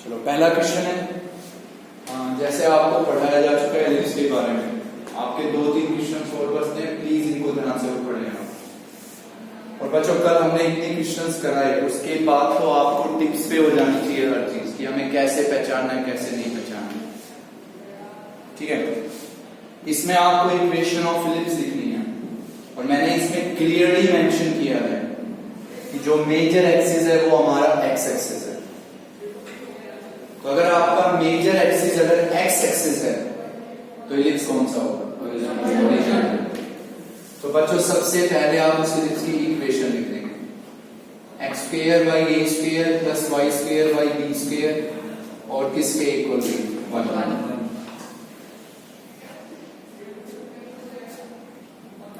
चलो पहला क्वेश्चन है, जैसे आपको पढ़ाया जा चुका है एलिप्स के बारे में, आपके 2-3 क्वेश्चन और बचते हैं, प्लीज इनको ध्यान से पढ़ लेना। और बच्चों कल हमने इतने क्वेश्चंस कराए, उसके बाद तो आपको टिप्स पे हो जानी चाहिए हर चीज कि हमें कैसे पहचानना है कैसे नहीं पहचानना, ठीक है। इसमें आपको इक्वेशन ऑफ एलिप्स लिखनी है और मैंने इसमें क्लियरली मेंशन किया है कि जो मेजर एक्सिस है वो हमारा एक्स एक्सिस है। तो अगर आपका मेजर एक्सिस अगर एक्स एक्सिस है तो एलिप्स कौन सा होगा? तो बच्चों सबसे पहले आप उस एलिप्स की इक्वेशन लिख देंगे, x square by a square plus y square by b square और किसके इक्वल 1।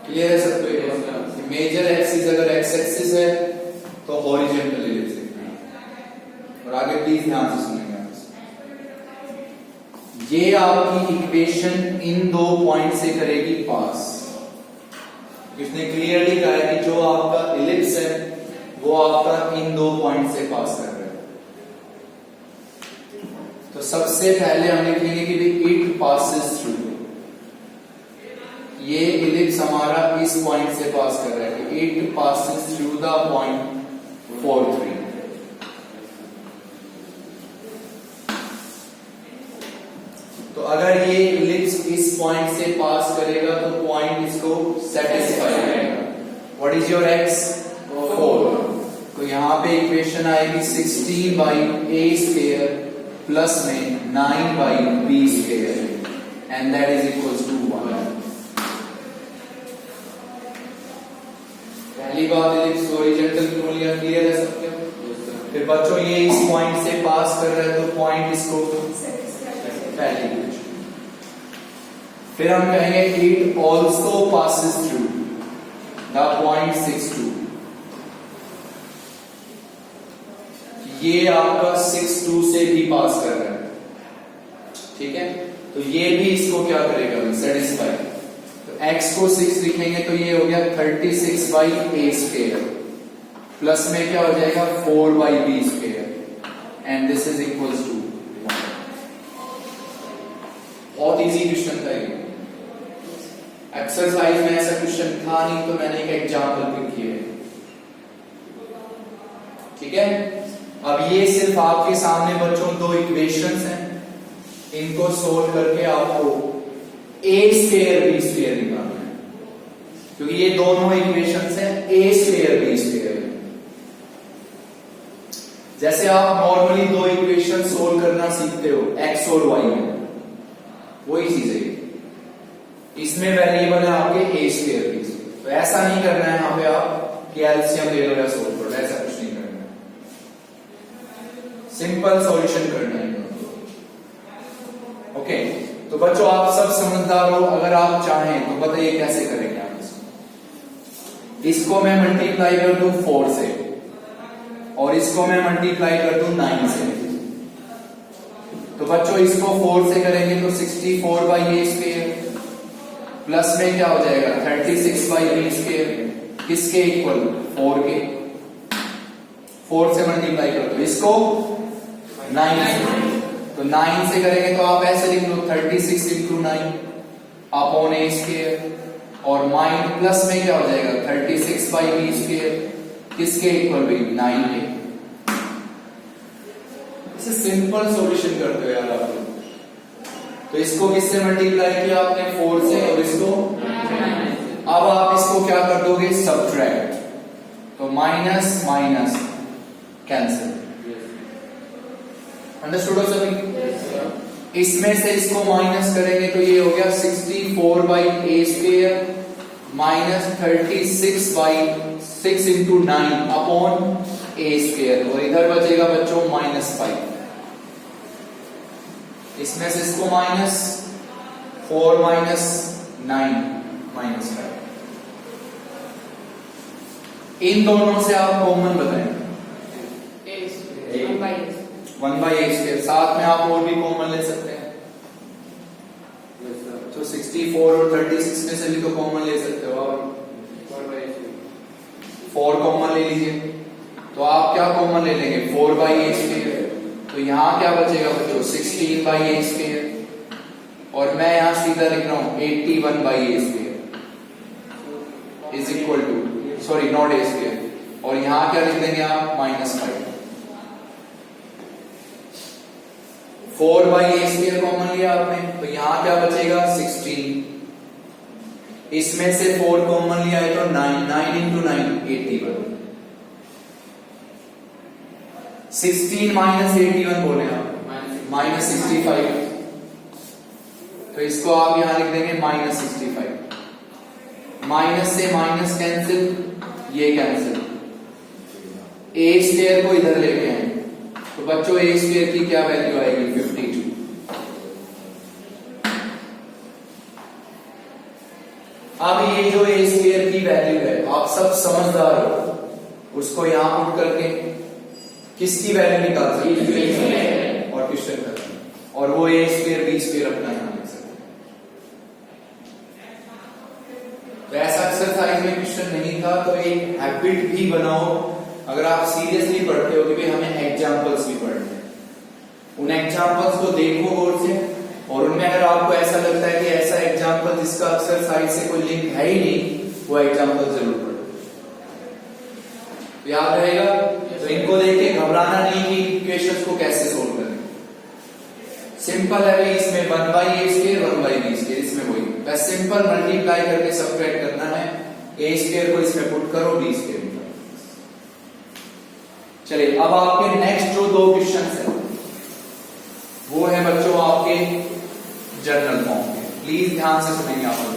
क्लियर है सबको? मेजर एक्सिस अगर एक्स एक्सिस है तो हॉरिजॉन्टल एलिप्स लिखना है। और आगे प्लीज ध्यान से सुनेंगे। ये आपकी इक्वेशन इन 2 पॉइंट से करेगी पास। इसने क्लियरली कहा है कि जो आपका एलिप्स है वो आपका इन 2 पॉइंट से पास कर रहा है। तो सबसे पहले हम लिखेंगे कि इट पासेस थ्रू, ये एलिप्स हमारा इस पॉइंट से पास कर रहा है, it passes through the point 4, 3। तो अगर ये एलिप्स इस पॉइंट से पास करेगा तो पॉइंट इसको सेटिस्फाई करेगा। What is your x? 4। तो यहां पे इक्वेशन आएगी 60 बाई ए स्क्वायर प्लस में 9 by b square and that is equals to 1। पहली बात एलिप्स हॉरिजॉन्टल क्यों लिया? क्लियर है सबके? फिर बच्चों ये इस पॉइंट से पास कर रहा है तो पॉइंट इसको पहली। फिर हम कहेंगे it also passes through the point 6, 2। ये आपका 6, 2 से भी पास कर रहा है, ठीक है। तो ये भी इसको क्या करेगा? सेटिस्फाई। तो x को 6 लिखेंगे तो ये हो गया 36 बाई ए स्क्वायर प्लस में क्या हो जाएगा 4 by b square and this is equals to 1। बहुत इजी क्वेश्चन था ये। एक्सरसाइज में ऐसा क्वेश्चन था नहीं तो मैंने एक एग्जांपल पिक किया है, ठीक है। अब ये सिर्फ आपके सामने बच्चों 2 इक्वेशंस हैं, इनको सोल्व करके आपको ए स्क्वायर बी स्क्वायर निकालना है, क्योंकि ये दोनों इक्वेशंस हैं ए स्क्वायर बी स्क्वायर। जैसे आप नॉर्मली 2 इक्वेशन सोल्व करना सीखते हो एक्स और वाई में, वही चीज है। इसमें वेरिएबल है आपके ए स्क्वायर बी स्क्वायर। तो ऐसा नहीं करना है यहाँ पे आप कि एलसीएम ले लो या सोल्व करो, ऐसा कुछ नहीं करना है, सिंपल सॉल्यूशन करना है। ओके, तो बच्चों आप सब समझदार हो, अगर आप चाहें तो बताइए कैसे करेंगे आप इसको मैं मल्टीप्लाई कर दूं 4 से और इसको मैं मल्टीप्लाई कर दूं 9 से। तो बच्चों इसको 4 से करेंगे तो 64 बाई ए स्क्वायर प्लस में क्या हो जाएगा 36 बाई बी स्क्वायर, किसके इक्वल 4 के। 4 से मल्टीप्लाई कर दो इसको 9 से, तो 9 से करेंगे तो आप ऐसे लिख लो 36 इंटू 9 अपॉन ए स्क्वायर और माइंड प्लस में क्या हो जाएगा 36 बाई बी स्क्वायर, किसके इक्वल भी 9 के। इसे सिंपल सॉल्यूशन करते हो यार आप। तो इसको किससे मल्टीप्लाई किया आपने 4 से और इसको, अब आप इसको क्या कर दोगे सब्ट्रैक्ट, तो माइनस माइनस कैंसिल। अंडरस्टूड हो सभी? इसमें से इसको माइनस करेंगे तो ये हो गया 64 by a square minus 36 by 6 into 9 upon A square और इधर बचेगा बच्चों -5। इसमें से इसको माइनस 4 माइनस 9 माइनस 5। इन दोनों से आप कॉमन बताएं 1 बाई ए स्क्वायर, साथ में आप और भी कॉमन ले सकते हैं। तो 64 और 36 में से भी तो कॉमन ले सकते हो आप, 4 कॉमन ले लीजिए। तो आप क्या कॉमन ले लेंगे 4 बाई ए स्क्वायर, तो यहां क्या बचेगा बच्चों 16 बाई ए स्क्वायर, और मैं यहां सीधा लिख रहा हूं 81 by a square is equal to, sorry not a square, और यहां क्या लिख देंगे आप -5। 4 बाई ए स्क्वायर कॉमन लिया आपने, तो यहां क्या बचेगा 16, इसमें से 4 कॉमन लिया है तो 9, 9 into 9 81, 16 माइनस 81 बोले आप -65, तो इसको आप यहां लिख देंगे -65। माइनस से माइनस कैंसिल, ये कैंसिल, ए स्क्वायर को इधर लेके आए तो बच्चों ए स्क्वायर की क्या वैल्यू आएगी 52। अब ये जो ए स्क्वायर की वैल्यू है आप सब समझदार हो, उसको यहां पुट करके किसकी वैल्यू निकाल सकते हैं और क्वेश्चन करते हैं, और वो ए स्क्वायर बी स्क्वायर अपना यहां लिख सकते हैं। वैसा एक्सरसाइज में क्वेश्चन नहीं था, तो एक हैबिट भी बनाओ, अगर आप सीरियसली पढ़ते हो कि भाई हमें एग्जांपल्स भी पढ़ने हैं, उन एग्जांपल्स को देखो गौर से, और उनमें अगर आपको ऐसा लगता है कि ऐसा एग्जांपल जिसका एक्सरसाइज से कोई लिंक है ही नहीं, वो एग्जांपल जरूर पढ़ो, याद रहेगा। तो इनको देख के घबराना नहीं कि इक्वेशंस को कैसे सोल्व करें, सिंपल है भाई, इसमें 1 by a square 1 by b square, इसमें वही बस सिंपल मल्टीप्लाई करके सबट्रैक्ट करना है, ए स्क्वायर को इसमें पुट करो, बी स्क्वायर। चलिए अब आपके नेक्स्ट जो 2 क्वेश्चंस हैं वो है बच्चों आपके जनरल फॉर्म के, प्लीज ध्यान से सुनेंगे आप लोग।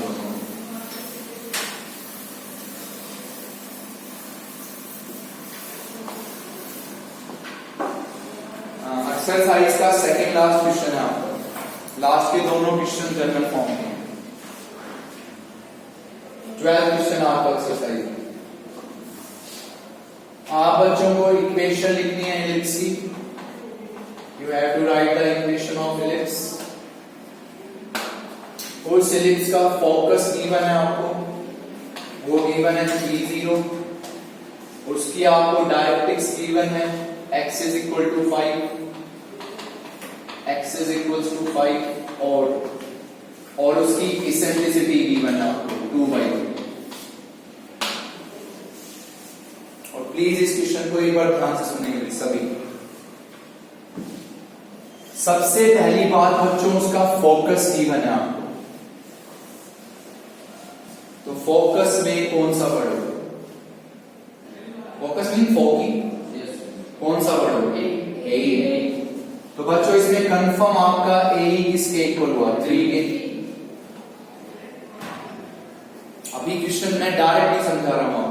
एक्सरसाइज का सेकंड लास्ट क्वेश्चन है आपका, लास्ट के दोनों क्वेश्चन जनरल फॉर्म के हैं। 12 क्वेश्चन आपका एक्सरसाइज में। आप बच्चों को इक्वेशन लिखनी है एलिप्स की, you have to write the equation of ellipse. उस एलिप्स का फोकस गिवन है आपको, वो गिवन है 30, उसकी आपको डायरेक्ट्रिक्स गिवन है x is equal to 5, x is equals to 5, और उसकी इसेंट्रिसिटी गिवन है आपको 2/3। और प्लीज इस क्वेश्चन को एक बार ध्यान से सुनेंगे सभी। सबसे पहली बात बच्चों उसका फोकस गिवन है आपको, तो फोकस में कौन सा पढ़ोगे? फोकस मीन फोकी, कौन सा पढ़ोगे? ए। तो बच्चों इसमें कंफर्म आपका ए किसके इक्वल हुआ? 3 के। अभी क्वेश्चन मैं डायरेक्ट नहीं समझा रहा हूं,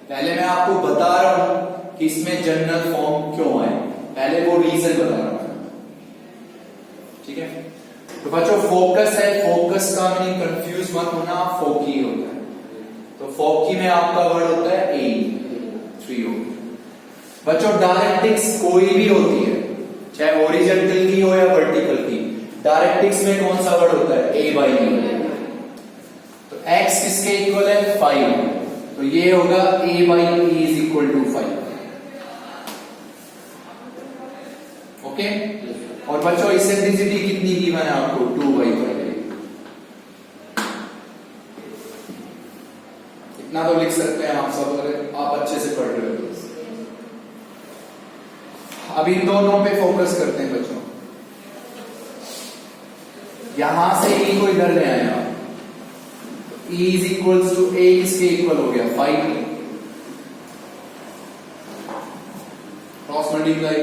पहले मैं आपको बता रहा हूं कि इसमें जनरल फॉर्म क्यों आए, पहले वो रीजन बता रहा हूं, ठीक है। तो बच्चों फोकस है, फोकस का मीनिंग कंफ्यूज मत होना, फोकी होता है। तो फोकी में आपका वर्ड होता है ए, 3 हो। बच्चों डायरेक्ट्रिक्स कोई भी होती है, चाहे हॉरिजॉन्टल की हो या वर्टिकल की, डायरेक्ट्रिक्स में कौन सा वर्ड होता है? a/b। तो x किसके इक्वल है? 5, तो ये होगा a/e is equal to 5। Okay. और बच्चों इसेंट्रिसिटी कितनी गिवन है आपको? 2/5। इतना तो लिख सकते हैं आप सब, अगर आप अच्छे से पढ़ रहे हो। अब इन दोनों पे फोकस करते हैं बच्चों। यहां से e को इधर ले आए आप, e is equals to a किसके इक्वल हो गया? 5। क्रॉस मल्टीप्लाई,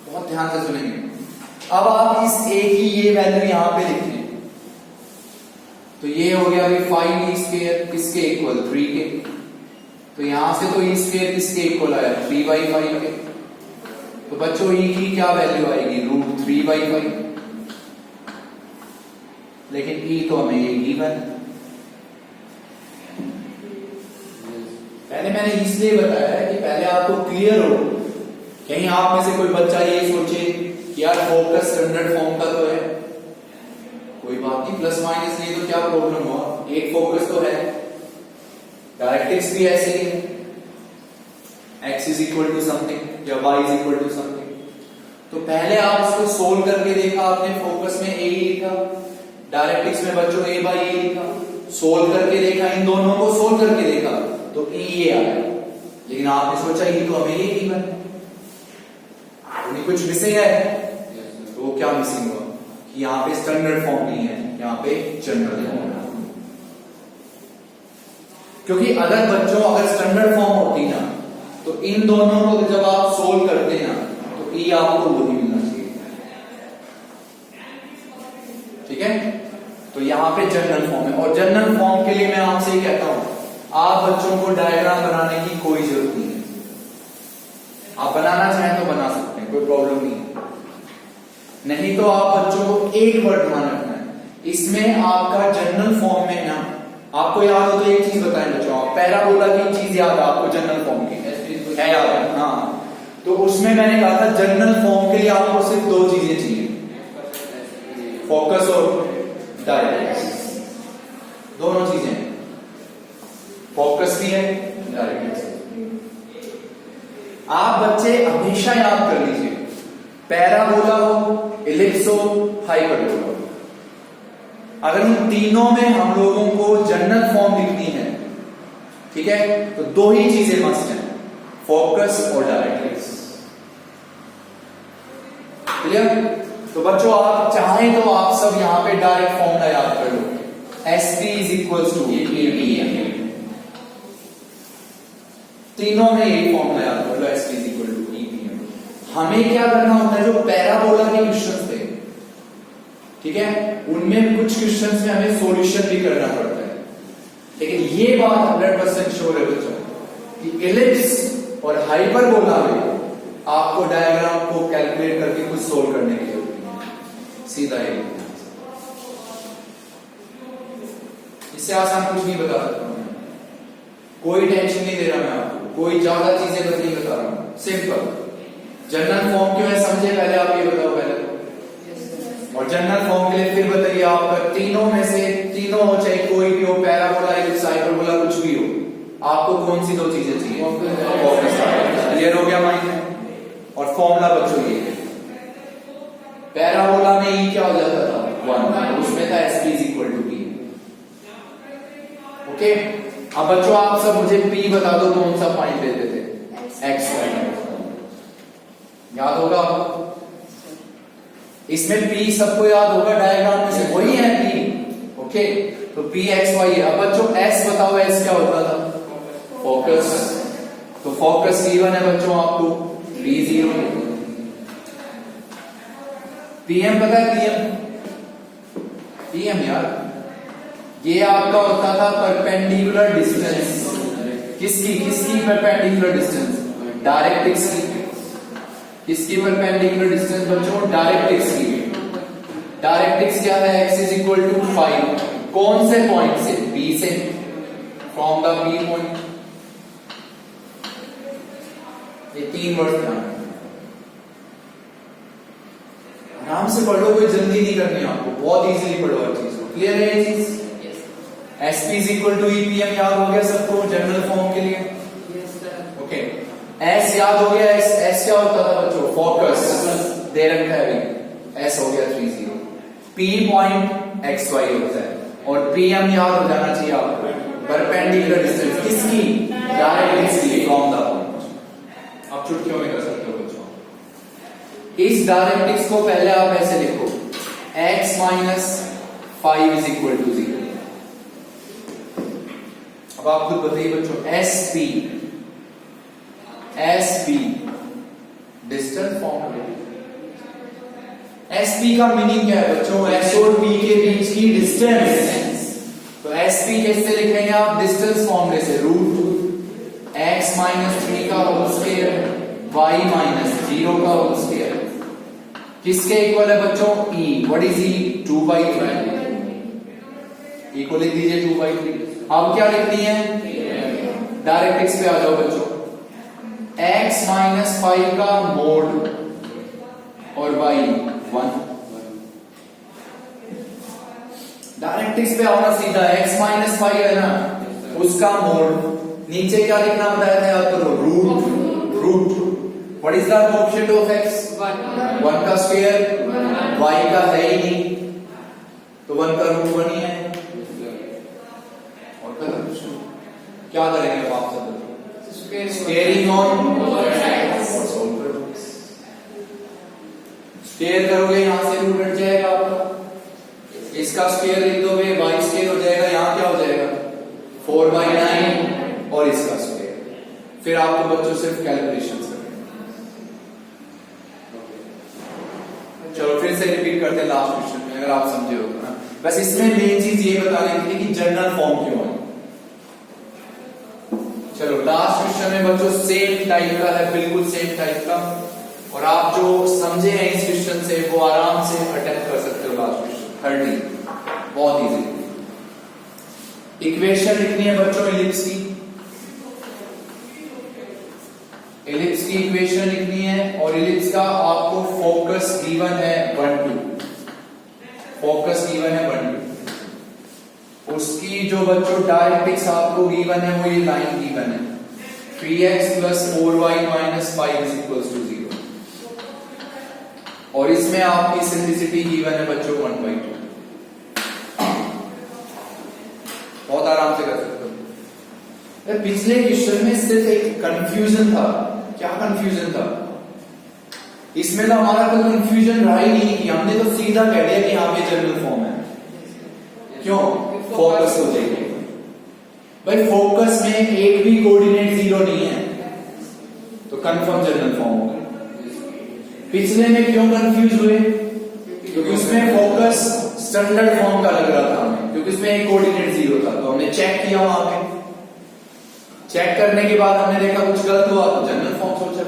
बहुत ध्यान से सुनेंगे। अब आप इस a की ये वैल्यू यहां पे लिखें, तो ये हो गया अभी 5e स्क्वायर किसके इक्वल? 3 के। तो यहां से तो e स्क्वायर किसके इक्वल आया? 3/5 के। तो बच्चों e की क्या वैल्यू आएगी? √3/5। लेकिन e तो हमें ये गिवन, पहले मैंने इसलिए बताया है कि पहले आपको क्लियर हो, कहीं आप में से कोई बच्चा ये सोचे कि यार फोकस स्टैंडर्ड फॉर्म का तो है, कोई बात नहीं, प्लस माइनस नहीं तो क्या प्रॉब्लम हुआ, एक फोकस तो है। डायरेक्ट्रिक्स भी ऐसे ही है, x is equal to something या y is equal to something. तो पहले आप इसको सोल्व करके देखा आपने, फोकस में ए ही लिखा, डायरेक्ट्रिक्स में बच्चों ए बाई ए लिखा, सोल्व करके देखा, इन दोनों को सोल्व करके देखा तो ई ये आया। लेकिन आपने सोचा ये तो हमें ये गिवन है, कुछ मिसिंग है। तो क्या मिसिंग हुआ कि यहाँ पे स्टैंडर्ड फॉर्म नहीं है, यहाँ पे जनरल फॉर्म है। क्योंकि अगर स्टैंडर्ड फॉर्म होती ना तो इन दोनों को जब आप सोल्व करते ना तो ई आपको वही मिलना चाहिए, ठीक है। तो यहाँ पे जनरल फॉर्म है, और जनरल फॉर्म के लिए मैं आपसे कहता हूं आप बच्चों को डायग्राम बनाने की कोई जरूरत नहीं है। आप बनाना चाहें तो बना सकते हैं, कोई प्रॉब्लम नहीं है। नहीं तो आप बच्चों को एक वर्ड ध्यान रखना है, इसमें आपका जनरल फॉर्म में ना, आपको याद हो तो एक चीज बताएं बच्चों, आप पैराबोला की चीज याद है आपको जनरल फॉर्म की है याद है? हाँ, तो उसमें मैंने कहा था जनरल फॉर्म के लिए आपको सिर्फ दो चीजें चाहिए, फोकस और डायरेक्ट्रिक्स, दोनों चीजें, फोकस भी है, डायरेक्ट्रिक्स। आप बच्चे हमेशा याद कर लीजिए, पैराबोला हो, इलिप्स हो, हाइपरबोला हो, अगर उन तीनों में हम लोगों को जनरल फॉर्म लिखनी है, ठीक है, तो दो ही चीजें मस्ट हैं, फोकस और डायरेक्ट्रिक्स। क्लियर? तो बच्चों आप चाहें तो आप सब यहां पे डायरेक्ट फॉर्मूला याद कर लो, SP is equals to EPM, तीनों में यही फॉर्मूला याद कर लो, SP is equal to EPM। हमें क्या करना होता है, जो पैराबोला के क्वेश्चंस थे, ठीक है, उनमें कुछ क्वेश्चंस में हमें सॉल्यूशन भी करना पड़ता है, लेकिन ये बात 100% श्योर है बच्चों कि इलिप्स और हाइपरबोला में आपको डायग्राम को कैलकुलेट करके कुछ सोल्व करने की जरूरत नहीं, सीधा ही। इससे आसान कुछ नहीं बता सकता हूं, कोई टेंशन नहीं दे रहा मैं आपको, कोई ज्यादा चीजें नहीं बता रहा हूं, सिंपल। जनरल फॉर्म क्यों है समझे पहले, आप ये बताओ पहले, और जनरल फॉर्म के लिए फिर बताइए आपका तीनों में से, तीनों हो चाहे कोई भी हो, पैराबोला, इलिप्स, हाइपरबोला, कुछ भी हो, आपको कौन सी दो चीजें चाहिए, फोकस। क्लियर हो गया माइंड में? और फॉर्मूला बच्चों ये, पैराबोला में ई क्या हो जाता था 1, उसमें था SP is equal to P। Okay, अब बच्चों आप सब मुझे P बता दो, कौन सा पॉइंट लेते थे, X याद होगा आपको? इसमें P सबको याद होगा, डायग्राम में से वही है P। ओके, तो P X Y है। अब बच्चों S बताओ, S क्या होता था, फोकस। तो फोकस P1 है बच्चों आपको, P0। PM पता है, PM यार, ये आपका होता था परपेंडिकुलर डिस्टेंस, किसकी परपेंडिकुलर डिस्टेंस, डायरेक्ट्रिक्स की। किसकी परपेंडिकुलर डिस्टेंस बच्चों, डायरेक्ट्रिक्स की। डायरेक्ट्रिक्स क्या है, x इज इक्वल टू 5, कौन से पॉइंट से, B से, फ्रॉम द B पॉइंट। ये 3 वर्ड ध्यान, आराम से पढ़ लो, कोई जल्दी नहीं करनी आपको, बहुत इजीली पढ़ो हर चीज को। क्लियर है ये चीज? SP is equal to EPM याद हो गया सबको जनरल फॉर्म के लिए? ओके, S याद हो गया, S क्या होता था बच्चों, फोकस, दे रखा है अभी, S हो गया 30। P पॉइंट XY होता है, और PM याद हो जाना चाहिए आपको, परपेंडिकुलर डिस्टेंस, किसकी, डायरेक्ट्रिक्स की, फ्रॉम द पॉइंट। आप चुटकियों में कर सकते हो बच्चों। इस डायरेक्ट्रिक्स को पहले आप ऐसे लिखो, x minus 5 is equal to 0। अब आप खुद बताइए बच्चों, SP डिस्टेंस फॉर्म, SP का मीनिंग क्या है बच्चों, S और P के बीच की डिस्टेंस। तो SP कैसे लिखेंगे आप, डिस्टेंस फॉर्मूले से, रूट x माइनस 3 का होल स्क्वायर, y माइनस 0 का होल स्क्वायर, किसके इक्वल है बच्चों, E। What is E, 2/3। E को लिख दीजिए 2/3। अब क्या लिखनी है, डायरेक्ट्रिक्स पे आ जाओ बच्चों, x माइनस 5 का मोड और y 1। डायरेक्ट्रिक्स पे आओ ना सीधा, x माइनस 5 है ना, उसका मोड, नीचे क्या लिखना बताया था याद करो, root what is the coefficient of x? 1 का स्क्वायर, y का है ही नहीं तो 1 का रूट 1 ही है। और क्या करेंगे अब आप सब? स्क्वेयरिंग ऑन और सॉल्व करो। स्क्वायर करोगे यहां से रूट हट जाएगा आपका, इसका स्क्वायर लिख दोगे y स्क्वायर हो जाएगा, यहां क्या हो जाएगा 4/9 और इसका स्क्वायर। फिर आपको बच्चों सिर्फ कैलकुलेशंस करनी। चलो फिर से रिपीट करते हैं लास्ट क्वेश्चन में, अगर आप समझे हो ना। बस इसमें मेन चीज ये बताने की थी कि जनरल फॉर्म क्यों है। चलो लास्ट क्वेश्चन में बच्चों सेम टाइप का है, बिल्कुल सेम टाइप का, और आप जो समझे हैं इस क्वेश्चन से वो आराम से अटेम्प्ट कर सकते हो। लास्ट क्वेश्चन 30 बहुत इजी। इक्वेशन लिखनी है बच्चों एलिप्स की। एलिप्स की इक्वेशन लिखनी है और एलिप्स का आपको फोकस गिवन है 1 2, फोकस गिवन है 1 2। उसकी जो बच्चों डायरेक्ट्रिक्स आपको गिवन है वो ये लाइन गिवन है 3x + 4y - 5 = 0, और इसमें आपकी सिंप्लिसिटी गिवन है बच्चों 1/2। बहुत आराम से कर सकते हो। पिछले क्वेश्चन में सिर्फ एक कंफ्यूजन था। क्या कंफ्यूजन था? इसमें तो हमारा कोई कंफ्यूजन रहा ही नहीं कि हमने तो सीधा कह दिया कि यहाँ पे जनरल फॉर्म है। क्यों? फोकस हो जाएगी भाई, फोकस में एक भी कोऑर्डिनेट 0 नहीं है तो कंफर्म जनरल फॉर्म होगा। पिछले में क्यों कंफ्यूज हुए? क्योंकि उसमें फोकस स्टैंडर्ड फॉर्म का लग रहा था हमें, क्योंकि उसमें एक कोऑर्डिनेट 0 था, तो हमने चेक किया वहां पे। चेक करने के बाद हमने देखा कुछ गलत हुआ तो जनरल फॉर्म सोचा,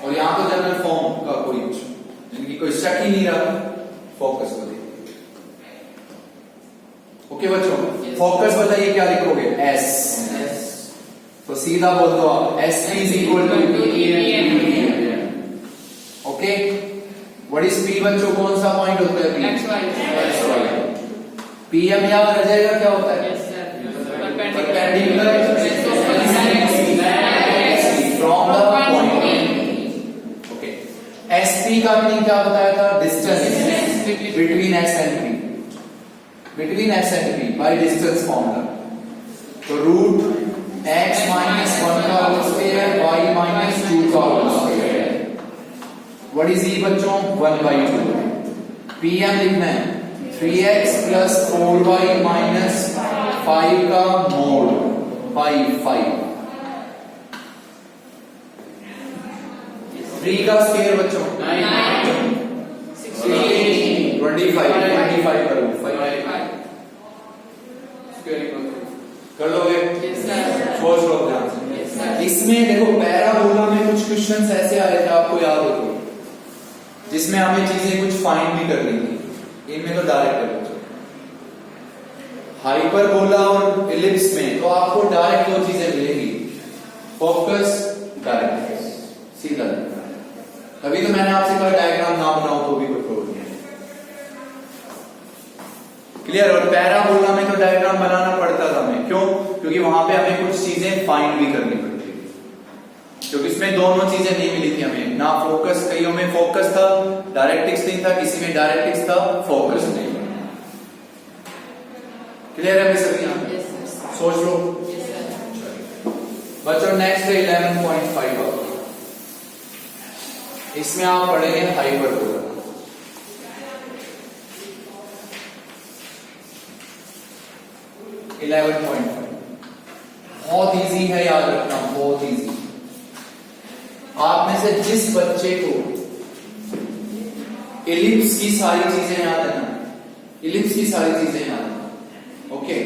और यहां तो जनरल फॉर्म का कोई शक ही नहीं रहा फोकस को देख। ओके बच्चों, फोकस बताइए क्या लिखोगे? S। तो सीधा बोल दो आप SP = okay. What is P बच्चों? कौन सा पॉइंट होता है? P PM याद रह जाएगा क्या होता है? Perpendicular from the point. Okay. SP का मीनिंग क्या बताया था? Distance between x and P, between x and P by distance formula. तो रूट x - 1 का होल स्क्वायर y - 2 का whole square. What is E बच्चों? 1/2। PM लिखना है 3x + 4y - 5 का मोड 5। 3 का स्क्वायर बच्चों 25 करो 5 कर लोगे? सोच लो ध्यान से। इसमें देखो पैराबोला में कुछ क्वेश्चंस ऐसे आए थे, आपको याद हो तो, जिसमें हमें चीजें कुछ फाइंड भी करनी थी। इनमें तो डायरेक्ट है बच्चों। हाइपरबोला और एलिप्स में तो आपको डायरेक्ट दो चीजें मिलेगी, फोकस, डायरेक्ट, सीधा। तभी तो मैंने आपसे कहा डायग्राम ना बनाओ तो भी कोई प्रॉब्लम नहीं। क्लियर? और पैराबोला में तो डायग्राम बनाना पड़ता था हमें, क्यों? क्योंकि वहां पे हमें कुछ चीजें फाइंड भी करनी पड़ती थी, क्योंकि इसमें दोनों चीजें नहीं मिली थी हमें। ना फोकस, कईयों में फोकस था डायरेक्ट्रिक्स नहीं था, किसी में डायरेक्ट्रिक्स था फोकस नहीं। क्लियर है सभी? यहाँ सोच लो बच्चों। नेक्स्ट है 11.5। इसमें आप पढ़ेंगे हाइपरबोला। बहुत इजी है, याद रखना, बहुत इजी। आप में से जिस बच्चे को एलिप्स की सारी चीजें याद है ना, एलिप्स की सारी चीजें याद है, ओके,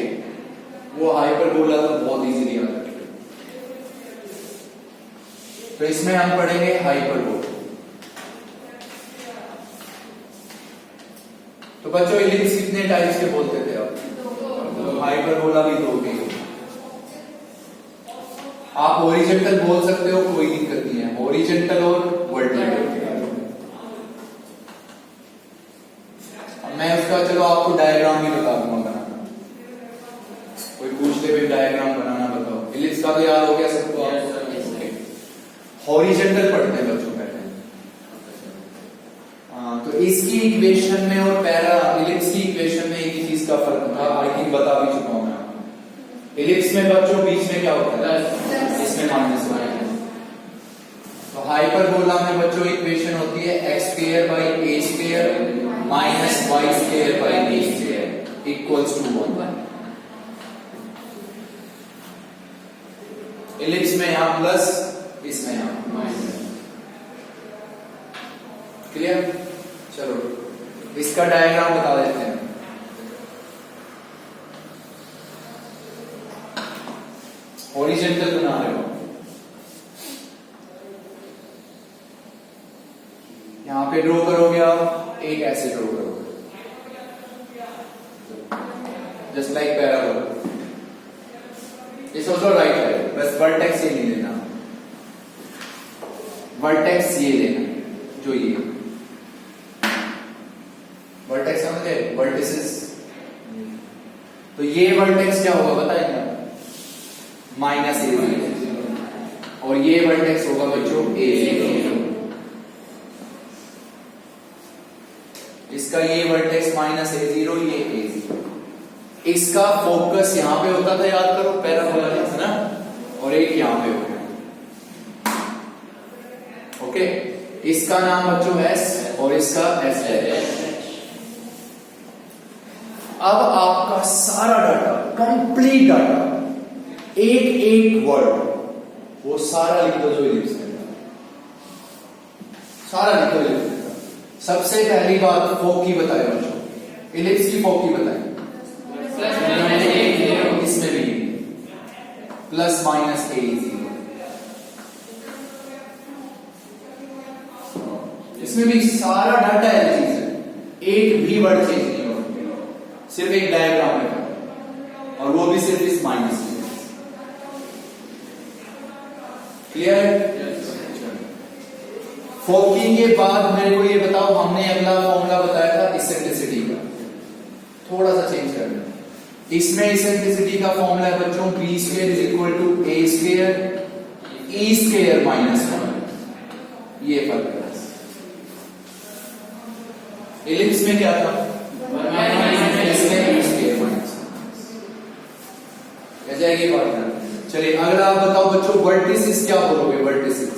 वो हाइपरबोला तो बहुत इजीली याद रखेगा। तो इसमें हम पढ़ेंगे हाइपरबोला। तो बच्चों एलिप्स कितने टाइप्स के बोलते थे आप? हाइपरबोला भी दो के। आप हॉरिजॉन्टल बोल सकते हो, कोई दिक्कत नहीं है, हॉरिजॉन्टल और वर्टिकल। मैं उसका चलो आपको डायग्राम भी बता दूंगा बनाना। कोई पूछ ले भाई डायग्राम बनाना बताओ। एलिप्स का तो याद हो गया सबको? हॉरिजेंटल पढ़ते हैं बच्चों पहले। तो इसकी इक्वेशन में और पैरा इलिप्स की इक्वेशन में एक ही चीज का फर्क था, आई थिंक बता भी चुका हूं मैं। इलिप्स में बच्चों बीच में क्या होता है, इसमें माइनस होता है। तो हाइपरबोला में बच्चों इक्वेशन होती है x square by a square minus y square by b square equals to 1। Ellipse में यहां प्लस, इसमें यहां माइनस। क्लियर? चलो इसका डायग्राम बता देते हैं। हॉरिजॉन्टल बना रहे हो, यहां पे ड्रॉ करोगे आप, एक ऐसे ड्रॉ करोगे just like parabola. It's also right है, बस वर्टेक्स ये नहीं लेना, वर्टेक्स ये लेना जो ये वर्टेक्स समझे, वर्टिसेस। तो ये वर्टेक्स क्या होगा बताएंगे, माइनस ए, और ये वर्टेक्स होगा बच्चों ए। इसका ये वर्टेक्स माइनस A0, ये A0। इसका फोकस यहां पे होता था, याद करो पैराबोला है ना, और एक यहां पे हो गया। ओके, इसका नाम बच्चों S और इसका S है। अब आपका सारा डाटा, कंप्लीट डाटा, एक एक वर्ड वो सारा लिख दो जो इलिप्स में, सारा लिख दो। सबसे पहली बात फोकी बताए बच्चों, इलिप्स की फोकी बताए, इसमें भी प्लस माइनस A0, इसमें भी सारा डाटा है, चीज है, एक भी वर्ड चेंज नहीं होगा, सिर्फ एक डायग्राम है और वो भी सिर्फ इस माइनस में। क्लियर? फोकिंग के बाद मेरे को ये बताओ, हमने अगला फॉर्मूला बताया था इसेंट्रिसिटी का, थोड़ा सा चेंज करना। इसमें इसेंट्रिसिटी का फॉर्मूला है बच्चों b square is equal to a square e square minus 1। ये फर्क है। इलिप्स में क्या था, जाएगी बात। चलिए अगला आप बताओ बच्चों, वर्टिसेस क्या बोलोगे, वर्टिसेस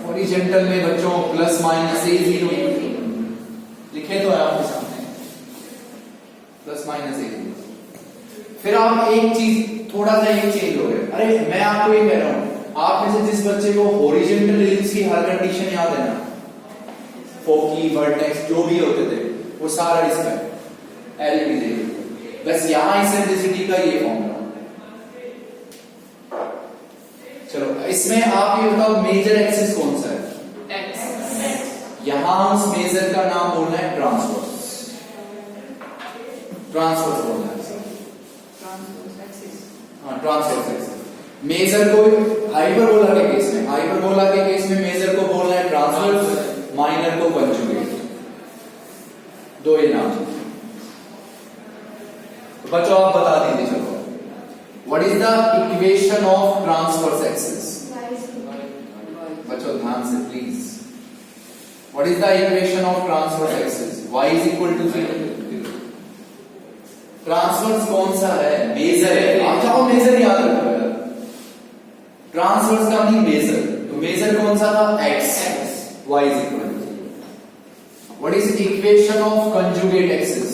हॉरिजॉन्टल में बच्चों प्लस माइनस A0 लिखे तो है आपके सामने, प्लस माइनस A0। फिर आप एक चीज, थोड़ा सा एक चेंज हो गया। अरे मैं आपको ये कह रहा हूं, आप में से जिस बच्चे को हॉरिजॉन्टल इलिप्स की हर कंडीशन याद है ना, फोकी वर्टेक्स जो भी होते थे वो सारा इसका एलईडी दे, बस यहां इसेंट्रिसिटी का ये फॉर्मूला। चलो इसमें आप ये बताओ मेजर एक्सिस कौन सा है, यहां उस मेजर का नाम बोलना है ट्रांसवर्स, ट्रांसवर्स बोलना है, हाँ ट्रांसवर्स एक्सिस। मेजर को हाइपरबोला के केस में, हाइपरबोला के केस में मेजर को बोलना है ट्रांसवर्स, माइनर को कंजुगेट, दो ही नाम। तो बच्चों आप बता दीजिए, चलो what is the equation of transverse axis, बच्चों ध्यान से please, what is the equation of transverse axis, y is equal to 0। Transverse कौन सा है, मेजर है, आप चाहो मेजर याद रखो यार, ट्रांसवर्स का नहीं मेजर, तो मेजर कौन सा था, x, y is equal to 0। What is equation of conjugate axis,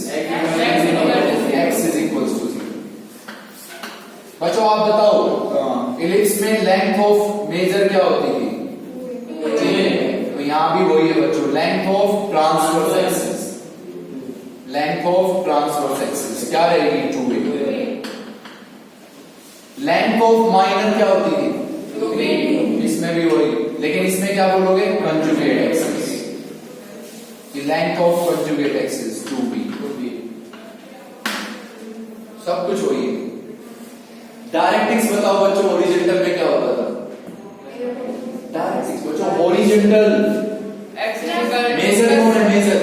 x is equal to 0। बच्चों आप बताओ इलिप्स में लेंथ ऑफ मेजर क्या होती थी, तो यहां भी वही है बच्चों, length of transverse axis, length of transverse axis क्या रहेगी, 2a। लेंथ ऑफ माइनर क्या होती थी, इसमें भी वही, लेकिन इसमें क्या बोलोगे, conjugate axis, length of conjugate axis 2b, सब कुछ वही है। डायरेक्ट्रिक्स बताओ बच्चों, हॉरिजॉन्टल में क्या होता था, डायरेक्ट्रिक्स बच्चों हॉरिजॉन्टल मेजर कौन है, मेजर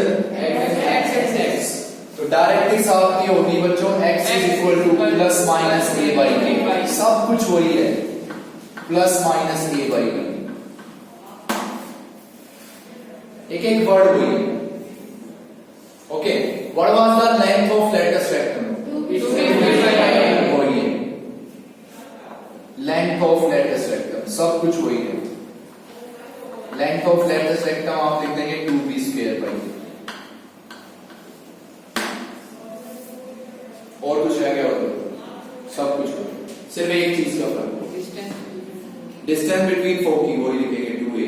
x, तो डायरेक्ट्रिक्स आपकी होगी बच्चों x is equal to plus minus a by b, सब कुछ वही है। Plus minus a by b. एक एक वर्ड हुई। Okay, what was the length of latus rectum? वही है, लेंथ ऑफ लेटेस्ट रेक्टम, सब कुछ वही है। लेंथ ऑफ लेटेस्ट रेक्टम आप लिख देंगे 2b स्क्वायर बाई। और कुछ रह गया होगा? सब कुछ हो, सिर्फ एक चीज का फर्क, डिस्टेंस बिटवीन फोर की वही लिखेंगे 2a।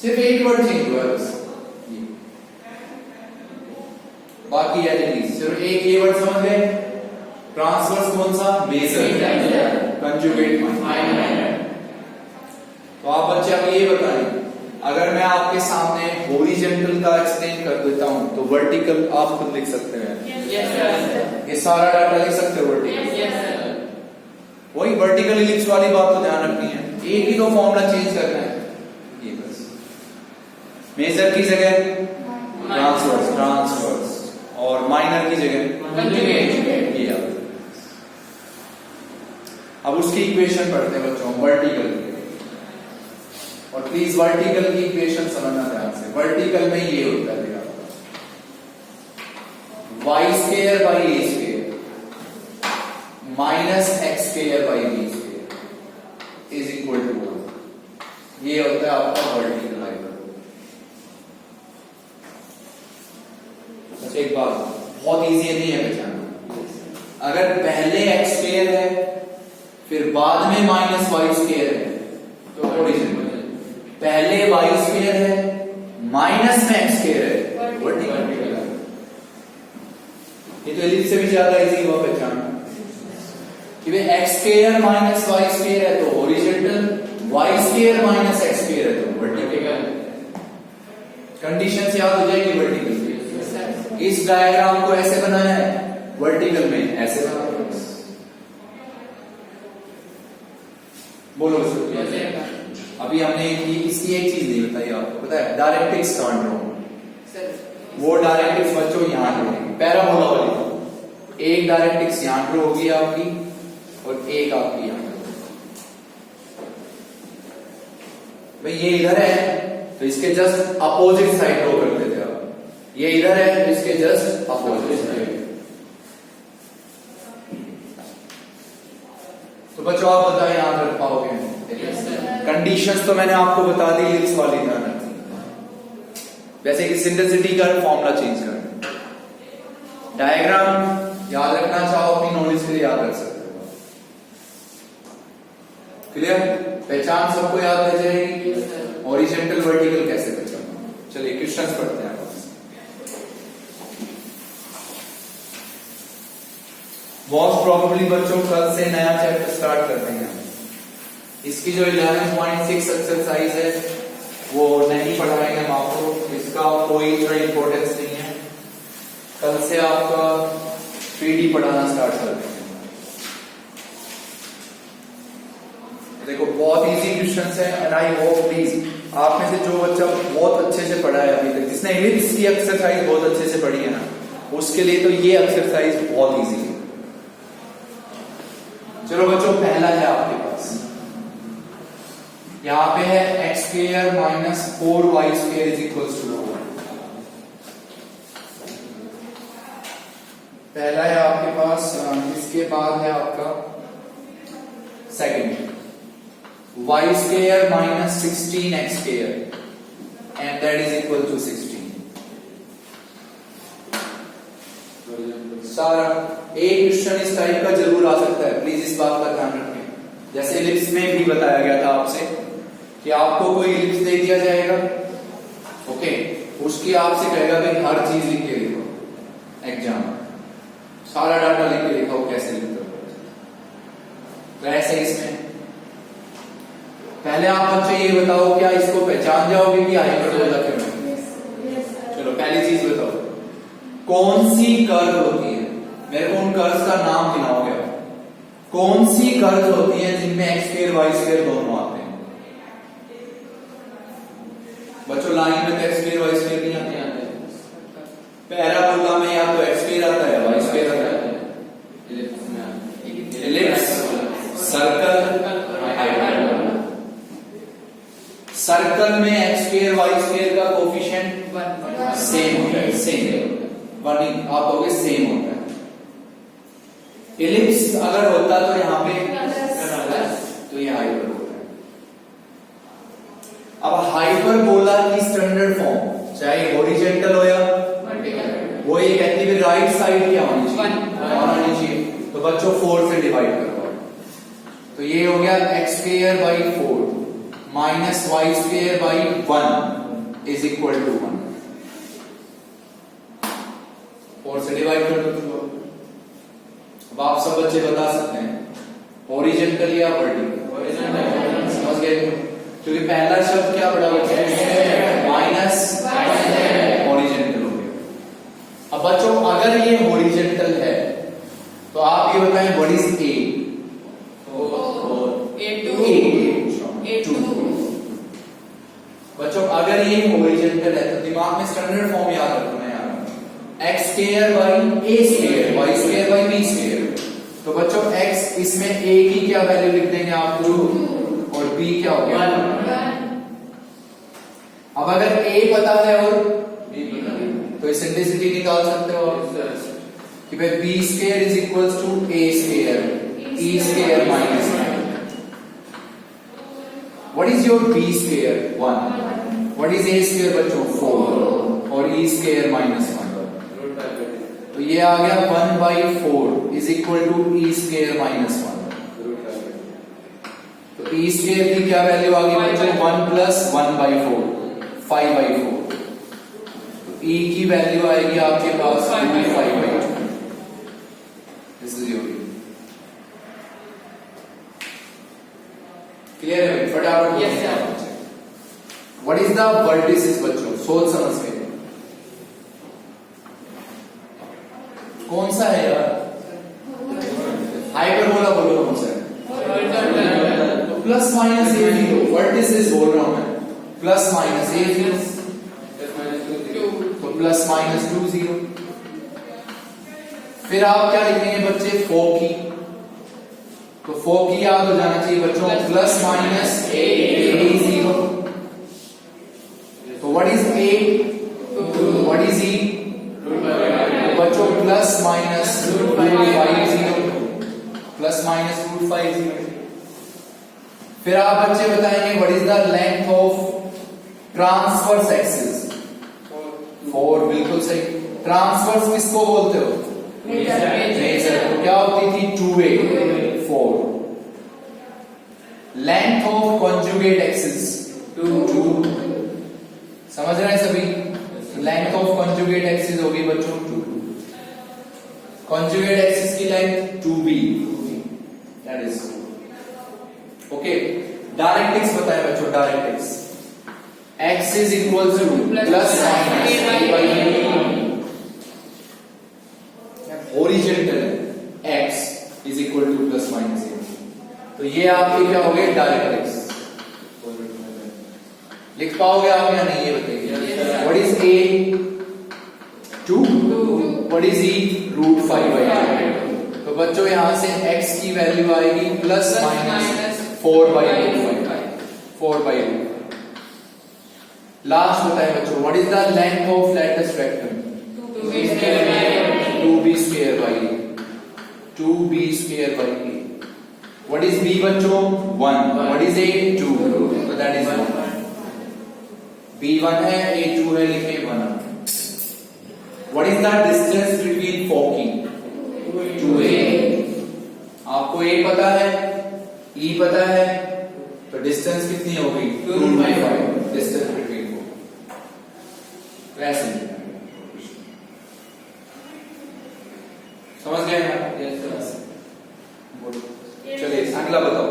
सिर्फ एक वर्ड चेंज हुआ है बस, बाकी एज इट इज। सिर्फ एक ये वर्ड समझ गए? ट्रांसवर्स कौन सा? Major, conjugate minor. तो आप बच्चे अब ये बताएं, अगर मैं आपके सामने हॉरिजॉन्टल का एक्सप्लेन कर देता हूं तो वर्टिकल आप खुद लिख सकते हैं? Yes sir. ये सारा डाटा लिख सकते हो वर्टिकल? Yes sir. वही वर्टिकल इलिप्स वाली बात तो ध्यान रखनी है, एक ही तो फॉर्मूला चेंज करना है, ये बस। मेजर की जगह ट्रांसवर्स, ट्रांसवर्स, और माइनर की जगह कंजुगेट। ये अब उसकी इक्वेशन पढ़ते हैं बच्चों, वर्टिकल की। और प्लीज वर्टिकल की इक्वेशन समझना ध्यान से। वर्टिकल में ये होता है देखा, y square by a square minus x square by b square is equal to 1। ये होता है आपका वर्टिकल लाइन। अच्छा एक बात बहुत इजी नहीं है पहचानना, अगर पहले एक्स स्क्वायर है फिर बाद में माइनस वाई स्क्वायर है तो ओरिजिन, पहले वाई स्क्वायर है माइनस में एक्स स्क्वायर है वर्टिकल। ये तो एलिप्स से भी ज्यादा इजी हुआ पहचानना कि भाई x square minus y square है तो horizontal, y square minus x square है तो वर्टिकल। कंडीशन याद हो जाएगी वर्टिकल। इस डायग्राम को ऐसे बनाया है, वर्टिकल में ऐसे बनाया। बोलो अभी हमने इसकी एक चीज नहीं बताई आपको, पता है डायरेक्ट्रिक्स कहां ड्रॉ? वो डायरेक्ट्रिक्स बच्चों यहां ड्रॉ होगी, पैराबोला वाली। एक डायरेक्ट्रिक्स यहां ड्रॉ होगी आपकी और एक आपकी यहां। भाई ये इधर है तो इसके जस्ट अपोजिट साइड ड्रॉ कर देते हैं आप, ये इधर है तो इसके जस्ट अपोजिट साइड। तो बच्चों आप बताओ याद रख पाओगे? कंडीशंस तो मैंने आपको बता दी इलिप्स वाली ध्यान रखनी, वैसे कि सिंटेसिटी का फॉर्मूला चेंज करना। डायग्राम याद रखना चाहो अपनी नॉलेज के लिए याद रख सकते हो। क्लियर? पहचान सबको याद रह जाएगी। हॉरिजॉन्टल वर्टिकल कैसे पहचानना? चलिए क्वेश्चंस पढ़ते हैं। मोस्ट प्रोबेबली बच्चों कल से नया चैप्टर स्टार्ट करते हैं। इसकी जो 11.6 एक्सरसाइज है वो नहीं पढ़ाएंगे हम आपको, इसका कोई इतना इंपॉर्टेंस नहीं है। कल से आपका 3D पढ़ाना स्टार्ट करते हैं। देखो बहुत इजी क्वेश्चंस है एंड आई होप प्लीज आप में से जो बच्चा बहुत अच्छे से पढ़ा है अभी तक, जिसने इलिप्स की एक्सरसाइज बहुत अच्छे से पढ़ी है ना, उसके लिए तो ये एक्सरसाइज बहुत इजी है। चलो बच्चों पहला है आपके पास, यहां पे है x square minus 4y square is equal to 1। पहला है आपके पास, इसके बाद है आपका second, y square minus 16x square and that is equal to 16। सारा एक क्वेश्चन इस टाइप का जरूर आ सकता है, प्लीज इस बात का ध्यान रखें। जैसे इलिप्स में भी बताया गया था आपसे कि आपको कोई इलिप्स दे दिया जाएगा, ओके, उसकी आपसे कहेगा भाई हर चीज लिख के लिखो, एग्जाम सारा डाटा लिख के लिखो, कैसे लिखते हो। वैसे इसमें पहले आप बच्चे ये बताओ क्या इसको पहचान जाओगे कि हाइपरबोला क्यों है? चलो पहली चीज बताओ, कौन सी कर्व होती है, मेरे को उन कर्व्स का नाम गिनाओगे। कौन सी कर्व होती है जिनमें एक्स स्क्वायर वाई स्क्वायर दोनों आते हैं? बच्चों लाइन में तो एक्स स्क्वायर वाई स्क्वायर नहीं आते हैं, पैराबोला में या तो एक्स स्क्वायर आता है वाई स्क्वायर आता है। इलिप्स सर्कल सर्कल में एक्स स्क्वायर वाई स्क्वायर का कोफिशिएंट सेम होता है, सेम वर्निंग आप कहोगे सेम होता है। इलिप्स अगर होता तो यहाँ पे तो ये हाइपर होता है। अब हाइपरबोला की स्टैंडर्ड फॉर्म चाहे हॉरिजॉन्टल हो या वो ये कहती है राइट साइड क्या होनी चाहिए, 1 होनी चाहिए। तो बच्चों 4 से डिवाइड करो, तो ये हो गया x square by 4 minus y square by 1 is equal to 1। 4 से डिवाइड कर दो। अब आप सब बच्चे बता सकते हैं हॉरिजॉन्टल या वर्टिकल, समझ गए? क्योंकि पहला शब्द क्या पड़ा बच्चे, माइनस हॉरिजॉन्टल हो गया। अब बच्चों अगर ये हॉरिजॉन्टल है तो आप ये बताएं व्हाट इज ए? बच्चों अगर ये हॉरिजॉन्टल है तो दिमाग में स्टैंडर्ड फॉर्म याद रखना है यार, x square by a square y square by b square. तो बच्चों x इसमें a की क्या वैल्यू लिख देंगे आप 2 और b क्या हो गया 1। अब अगर a पता है और b पता है तो इसेंट्रिसिटी निकाल सकते हो कि भाई b square is equals to a square e square minus 1। What is your b square 1, what is a square बच्चों 4 और e स्क्वायर माइनस 1। तो ये आ गया 1/4 is equal to e square minus 1। तो ई स्क्वायर की क्या वैल्यू आ गई बच्चों 1 प्लस 1/4 5/4। तो ई की वैल्यू आएगी आपके पास 5/2। दिस इज योर क्लियर है? फटाफट yes sir. What is the vertices बच्चों, सोच समझ के कौन सा है यार? हाइपरबोला बोलो कौन सा है? तो प्लस माइनस ए जीरो वर्टिसिस बोल रहा हूं मैं, प्लस माइनस ए जीरो तो प्लस माइनस 2 0। फिर आप क्या लिखेंगे बच्चे फोकी, तो फोकी याद हो जाना चाहिए बच्चों प्लस माइनस ए 0। तो what is a, what is e बच्चों plus minus root 5 plus minus root 5। फिर आप बच्चे बताएंगे what is the length of transverse axis 4। बिल्कुल सही। ट्रांसवर्स किसको बोलते हो? मेजर। तो क्या होती थी 2a 4। Length of conjugate axis 2। समझ रहे हैं सभी? लेंथ ऑफ कॉन्जुगेट एक्सिस होगी बच्चों 2। कॉन्जुगेट एक्सिस की length 2b, that is okay. Directrix बताएं बच्चों, directrix x is equal to plus minus horizontal x is equal to plus minus. तो ये आपके क्या हो गए डायरेक्ट्रिक्स। लिख पाओगे आप या नहीं ये बताइए। What is a 2, what is e root 5/2। तो बच्चों यहां से x की वैल्यू आएगी प्लस माइनस 4/2। लास्ट बताएं बच्चों what is the length of latus rectum 2b square by 2b square by a। What is b बच्चों 1, व्हाट इज a 2, तो दैट इज 1। b1 है a2 है, लिखे 1। What is the distance between foci 2a? आपको a पता है, e पता है, तो डिस्टेंस कितनी हो गई 2/5 डिस्टेंस बिटवीन को। वैसे समझ गए ना? चलिए अगला बताओ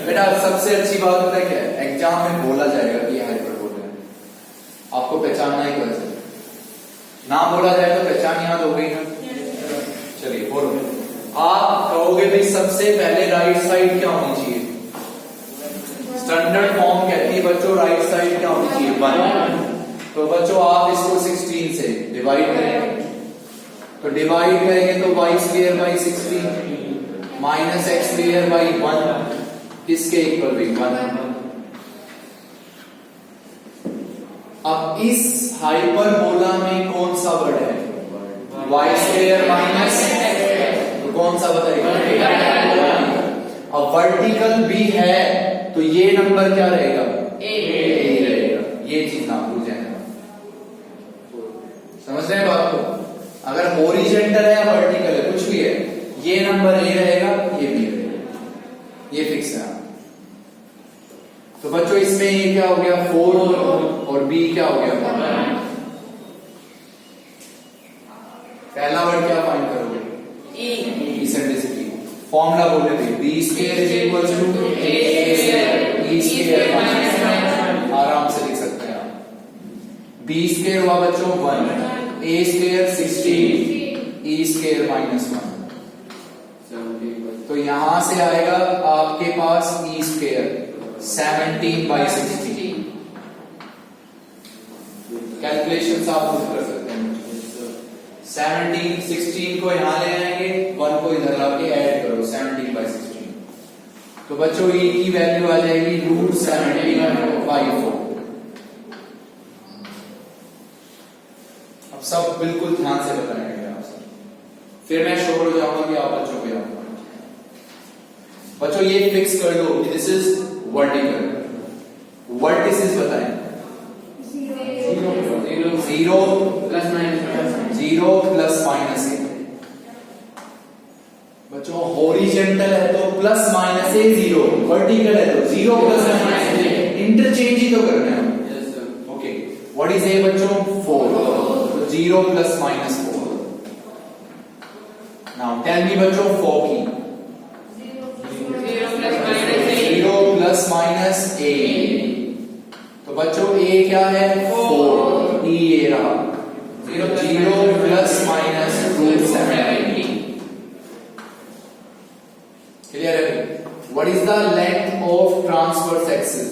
बेटा। सबसे अच्छी बात पता है क्या है? एग्जाम में बोला जाएगा कि हाइपरबोला है, आपको पहचानना ही पड़ेगा। ना बोला जाए तो पहचान याद हो गई ना। चलिए बोलो। आप कहोगे भाई सबसे पहले राइट साइड क्या होनी चाहिए? स्टैंडर्ड फॉर्म कहती है बच्चों राइट साइड क्या होनी चाहिए 1। तो बच्चों आप इसको 16 से डिवाइड करेंगे, तो डिवाइड करेंगे तो y² by 16 minus x² by 1 किसके इक्वल भी 1। अब इस हाइपरबोला में कौन सा वर्ड है? y स्क्वायर माइनस, तो कौन सा बताइए? अब वर्टिकल भी है तो ये नंबर क्या रहेगा? a रहेगा। ये चीज ना भूल जाए। समझ रहे हैं बात को? अगर हॉरिजॉन्टल है या वर्टिकल है, कुछ भी है, ये नंबर a रहेगा, ये भी रहेगा, ये फिक्स है। तो बच्चों इसमें ये क्या हो गया? 4 और b क्या हो गया? 1। पहला वर्ड क्या फाइंड करोगे? इसेंट्रिसिटी। फॉर्मूला बोले थे b square is equal to a square e square minus, आराम से लिख सकते हैं आप। b स्क्वायर हुआ बच्चों 1, a square 16, e square minus 1। तो यहां से आएगा आपके पास e स्क्वायर 17/16। कैलकुलेशन आप खुद कर सकते हैं। 17, 16 को यहां ले आएंगे, 1 को इधर लाके ऐड करो, 17/16। तो बच्चों e की वैल्यू आ जाएगी √17/4। अब सब बिल्कुल ध्यान से बताएंगे आपसे, फिर मैं श्योर हो जाऊंगा कि आप बच्चों को याद। बच्चों ये फिक्स कर लो कि दिस इज वर्टिकल। वर्टिसेस बताएं। 0 प्लस माइनस a। बच्चों हॉरिजॉन्टल है तो प्लस माइनस a 0, वर्टिकल है तो 0 प्लस माइनस a, इंटरचेंज ही तो करना है। ओके, व्हाट इज a बच्चों? 4, तो 0 plus minus 4। Now tell me बच्चों 4 की। 0 प्लस माइनस a, तो बच्चों a क्या है? 4, e a रहा। 0 प्लस माइनस √17। क्लियर है? What is the length of transverse axis?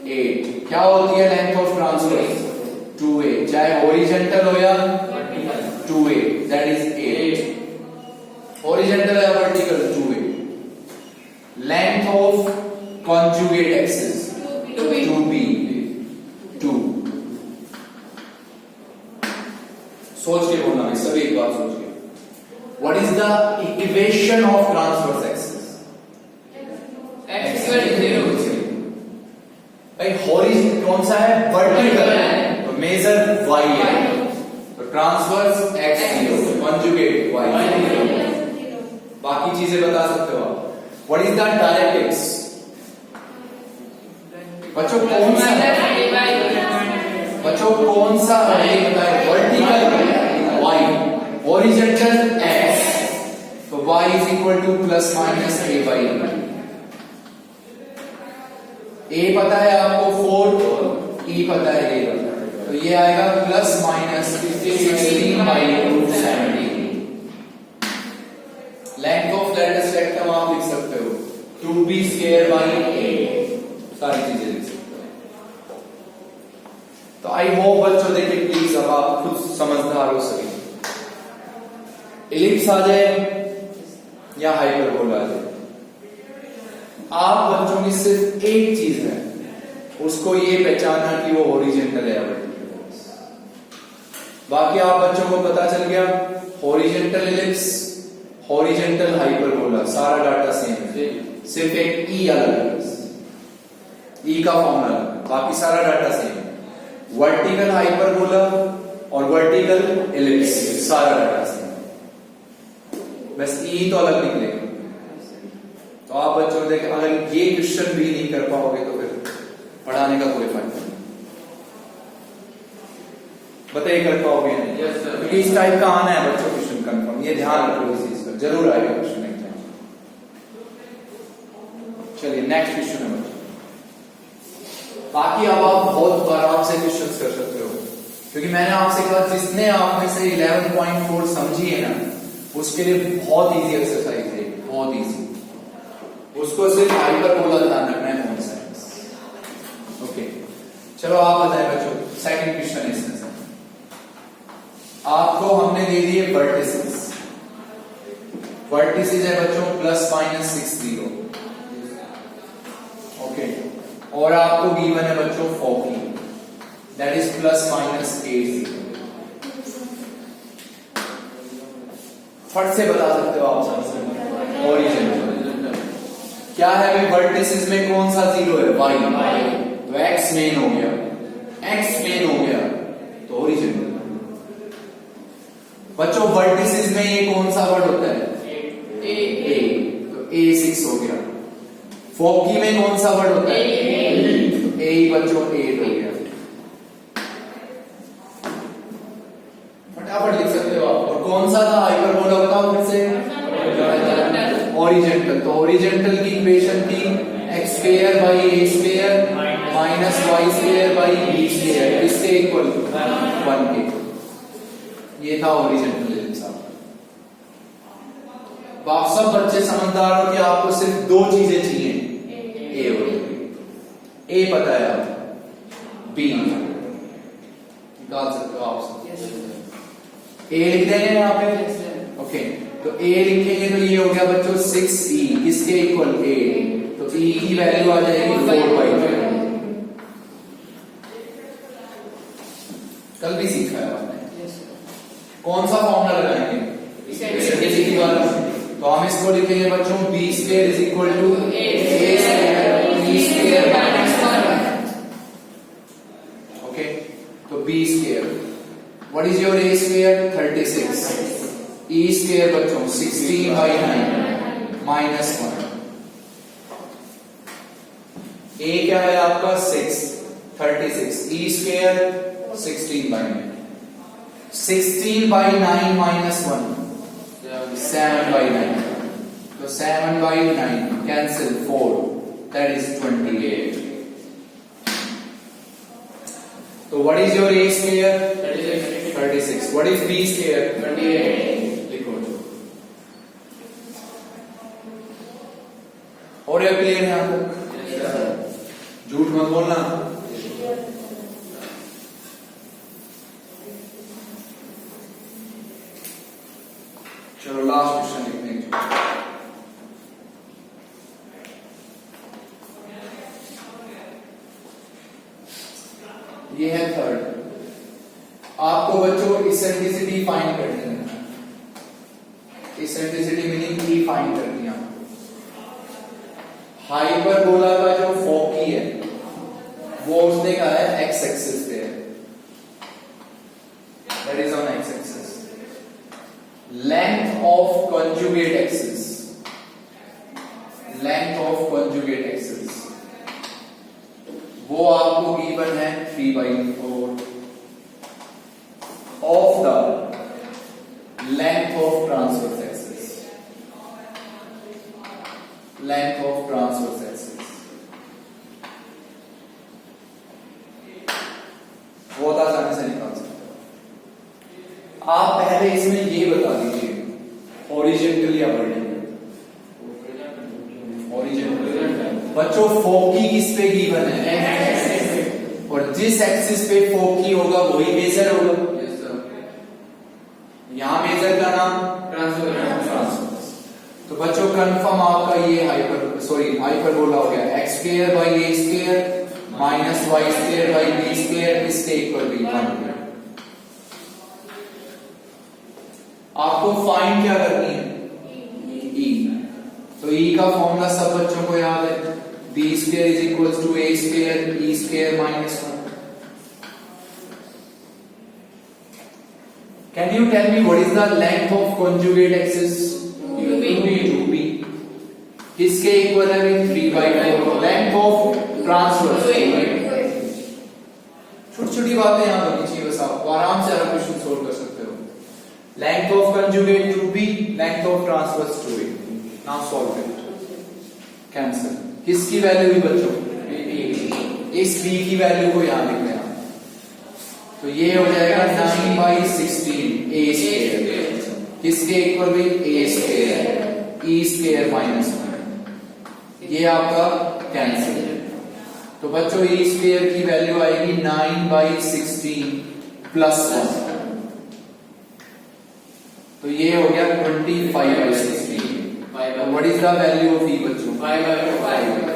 8। क्या होती है लेंथ ऑफ ट्रांसवर्स? 2a, चाहे हॉरिजॉन्टल हो या 2a, दैट इज 8। हॉरिजॉन्टल या vertical 2a। Length of conjugate axis 2b, 2। सोच के बोलना है, सभी एक बात सोच के। What is the equation of transverse axis? x = 0। भाई हॉरिजॉन्टल कौन सा है? वर्टिकल, तो मेजर y है, तो ट्रांसवर्स x 0, कॉन्जुगेट y 0। बाकी चीजें बता सकते हो आप। What is the directrix? बच्चों कौन सा वर्टिकल y, हॉरिजॉन्टल x, तो y is equal to plus minus a/b। a पता है आपको 4, e पता है a, तो ये आएगा plus minus 16/17। Length of latus rectum आप लिख सकते हो 2b स्क्वायर बाई 8। सारी चीजें लिख सकते हो। तो आई होप बच्चों देखिए प्लीज, अब आप खुद समझदार हो सके। इलिप्स आ जाए या हाइपरबोला आ जाए, आप बच्चों की सिर्फ एक चीज है, उसको ये पहचानना कि वो हॉरिजॉन्टल है या वर्टिकल। बाकी आप बच्चों को पता चल गया, हॉरिजॉन्टल इलिप्स, हॉरिजॉन्टल हाइपरबोला, सारा डाटा सेम है, सिर्फ एक ई अलग है, ई का फॉर्मूला, बाकी सारा डाटा सेम है। वर्टिकल हाइपरबोला और वर्टिकल इलिप्स, सारा डाटा सेम, बस ई तो अलग निकलेगा। तो आप बच्चों को देखें, अगर ये क्वेश्चन भी नहीं कर पाओगे तो फिर पढ़ाने का कोई फायदा नहीं। बताइए कर पाओगे नहीं? yes, क्योंकि इस टाइप का आना है बच्चों क्वेश्चन कंफर्म, ये ध्यान रखो इस चीज का, जरूर आएगा क्वेश्चन एग्जाम। चलिए नेक्स्ट क्वेश्चन है बच्चों। बाकी अब आप बहुत आराम से क्वेश्चन कर सकते हो, क्योंकि मैंने आपसे कहा जिसने आप में से 11.4 समझी है ना, उसके लिए बहुत इजी एक्सरसाइज है, बहुत इजी। उसको सिर्फ हाइपरबोला ध्यान रखना है, कौन सा है। ओके चलो आप बताएं बच्चों, सेकंड क्वेश्चन है इसमें से। आपको हमने दे दिए वर्टिसेस। वर्टिसेस है बच्चों प्लस माइनस 6 0। और आपको गिवन है बच्चों 40, दैट इज प्लस माइनस 8। फट से बता सकते हो आप आंसर। ओरिजिन क्या है भाई, वर्टिसेस में कौन सा जीरो है, y, तो x मेन हो गया, x मेन हो गया तो ओरिजिन। बच्चों वर्टिसेस में ये कौन सा वर्ड होता है, a, तो a 6 हो गया। फोकी में कौन सा वर्ड होता है, तो a बच्चों 8 हो गया। फटाफट लिख सकते हो आप। और कौन सा था हाइपरबोला, बताओ फिर से, ओरिजेंटल। तो ओरिजेंटल की इक्वेशन थी x square by a square minus y square by b square, इसके इक्वल 1 के। ये था ओरिजेंटल साहब। आप सब बच्चे समझदार हो कि आपको सिर्फ दो चीजें चाहिए, a और b। a पता है आप, b निकाल सकते हो आप सब। a लिख देंगे यहाँ पे, ओके। तो a लिखेंगे तो ये हो गया बच्चों 6e, किसके इक्वल, a, तो e की वैल्यू आ जाएगी 4/5। कल भी सीखा है आपने। कौन सा फॉर्मूला लगाएंगे, तो हम इसको लिखेंगे बच्चों b square is equal to a square e square minus 1। Okay, तो b square, what is your a square, 36, e square बच्चों 16/9 माइनस 1। a क्या है आपका 6, 36, e स्क्वायर 16/9, 16/9 माइनस 1 7/9, तो 7/9 कैंसिल 4, दैट इज 28। तो what is your a square, 36, what is b square, 28। लिखो। और ये क्लियर है आपको, झूठ मत बोलना। चलो लास्ट क्वेश्चन लिखते हैं। ये है थर्ड। आपको बच्चों इसेंट्रिसिटी फाइंड करनी है। इसेंट्रिसिटी मीनिंग ई फाइंड करनी है। हाइपरबोला का जो फोकी है वो उसने कहा है एक्स एक्सिस पे है, that is on x axis. length of conjugate axis, length of conjugate axis वो आपको गिवन है 3/4 of the length of transverse axis, length of transverse axis बहुत आसानी से निकाल सकते हो आप। पहले इसमें ये बता दीजिए ओरिजेंटल या वर्टिकल। ओरिजेंटल बच्चों फोकी किस पे गिवन है, और जिस एक्सिस पे फोकी होगा वही मेजर होगा। यहां मेजर का नाम ट्रांसवर्स। तो बच्चों कंफर्म आपका ये हाइपरबोला हो गया x square by a square minus y square by b square, इसके इक्वल भी 1। आपको फाइंड क्या करनी है, E। तो E का फॉर्मूला सब बच्चों को याद है, b square is equals to a square e square minus 1। Can you tell me what is the length of conjugate axis, 2b। किसके इक्वल है, 3/4। लेंथ ऑफ ट्रांसवर्स, छोटी छोटी बातें याद होनी चाहिए बस, आपको आराम से हर क्वेश्चन सोल्व कर सकते हो। Length of conjugate 2b, length of transverse 2a. Now solve it. Cancel. किसकी वैल्यू हुई बच्चों, इस b की वैल्यू को यहां लिख लेना। तो ये हो जाएगा 9/16 a स्क्वायर, किसके इक्वल भी a square e square minus 1। ये आपका कैंसिल। तो बच्चों e स्क्वायर की वैल्यू आएगी 9/16 प्लस 1, तो ये हो गया 25/16। What is the value of e बच्चों, 5/4।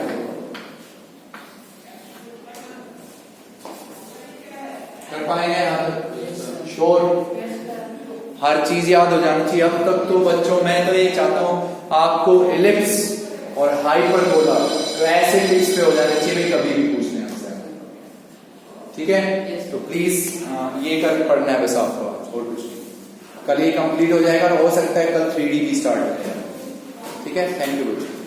पाए हैं यहाँ तक? श्योर? हर चीज याद हो जानी चाहिए अब तक तो बच्चों। मैं तो ये चाहता हूं आपको एलिप्स और हाइपरबोला तो ऐसे टिप्स पे हो जाने चाहिए कभी भी पूछने हमसे, ठीक है? तो प्लीज ये कर पढ़ना है बस आपको, और कुछ नहीं। कल ये कंप्लीट हो जाएगा और हो सकता है कल 3D भी स्टार्ट हो जाएगा, ठीक है? थैंक यू बच्चों।